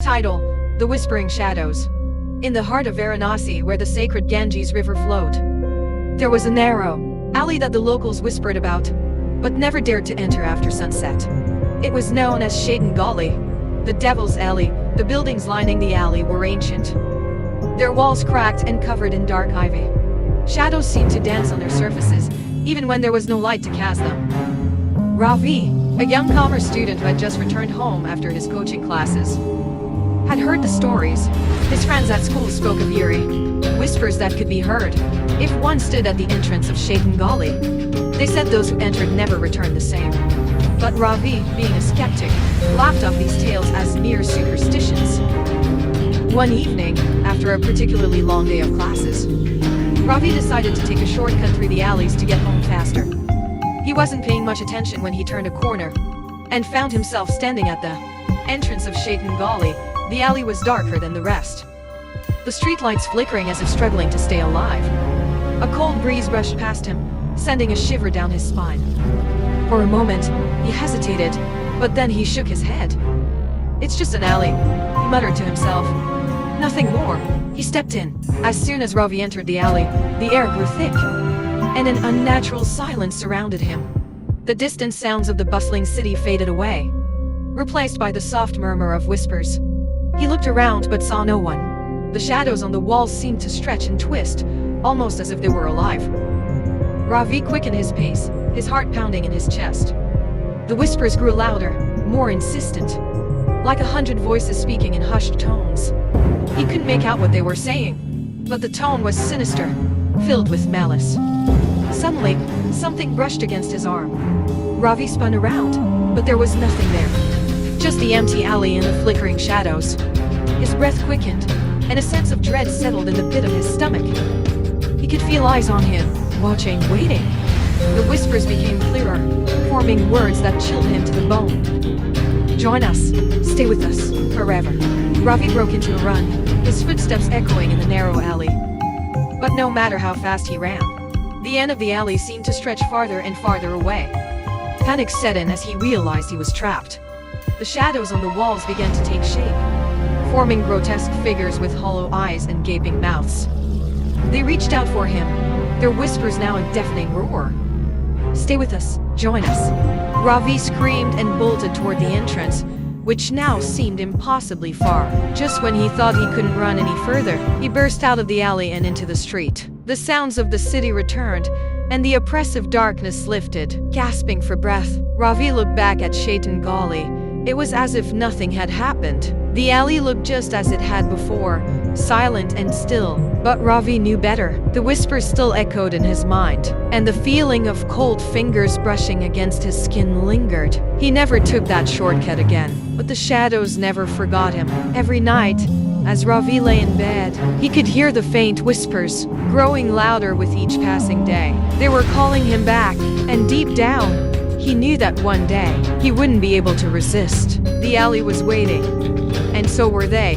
Title: The Whispering Shadows. In the heart of Varanasi, where the sacred Ganges River flowed, there was a narrow alley that the locals whispered about, but never dared to enter after sunset. It was known as Shaitan Gali, the Devil's Alley. The buildings lining the alley were ancient, their walls cracked and covered in dark ivy. Shadows seemed to dance on their surfaces, even when there was no light to cast them. Ravi, a young commerce student who had just returned home after his coaching classes, had heard the stories. His friends at school spoke of eerie whispers that could be heard if one stood at the entrance of Shaitan Gali. They said those who entered never returned the same. But Ravi, being a skeptic, laughed off these tales as mere superstitions. One evening, after a particularly long day of classes, Ravi decided to take a shortcut through the alleys to get home faster. He wasn't paying much attention when he turned a corner and found himself standing at the entrance of Shaitan Gali. The alley was darker than the rest, the streetlights flickering as if struggling to stay alive. A cold breeze brushed past him, sending a shiver down his spine. For a moment, he hesitated, but then he shook his head. "It's just an alley," he muttered to himself. "Nothing more." He stepped in. As soon as Ravi entered the alley, the air grew thick, and an unnatural silence surrounded him. The distant sounds of the bustling city faded away, replaced by the soft murmur of whispers. He looked around but saw no one. The shadows on the walls seemed to stretch and twist, almost as if they were alive. Ravi quickened his pace, his heart pounding in his chest. The whispers grew louder, more insistent, like 100 voices speaking in hushed tones. He couldn't make out what they were saying, but the tone was sinister, filled with malice. Suddenly, something brushed against his arm. Ravi spun around, but there was nothing there. Just the empty alley and the flickering shadows. His breath quickened, and a sense of dread settled in the pit of his stomach. He could feel eyes on him, watching, waiting. The whispers became clearer, forming words that chilled him to the bone. "Join us. Stay with us. Forever." Ravi broke into a run, his footsteps echoing in the narrow alley. But no matter how fast he ran, the end of the alley seemed to stretch farther and farther away. Panic set in as he realized he was trapped. The shadows on the walls began to take shape, forming grotesque figures with hollow eyes and gaping mouths. They reached out for him, their whispers now a deafening roar. "Stay with us. Join us." Ravi screamed and bolted toward the entrance, which now seemed impossibly far. Just when he thought he couldn't run any further, he burst out of the alley and into the street. The sounds of the city returned, and the oppressive darkness lifted. Gasping for breath, Ravi looked back at Shaitan Gali. It was as if nothing had happened. The alley looked just as it had before, silent and still. But Ravi knew better. The whispers still echoed in his mind, and the feeling of cold fingers brushing against his skin lingered. He never took that shortcut again, but the shadows never forgot him. Every night, as Ravi lay in bed, he could hear the faint whispers, growing louder with each passing day. They were calling him back, and deep down, he knew that one day, he wouldn't be able to resist. The alley was waiting, and so were they.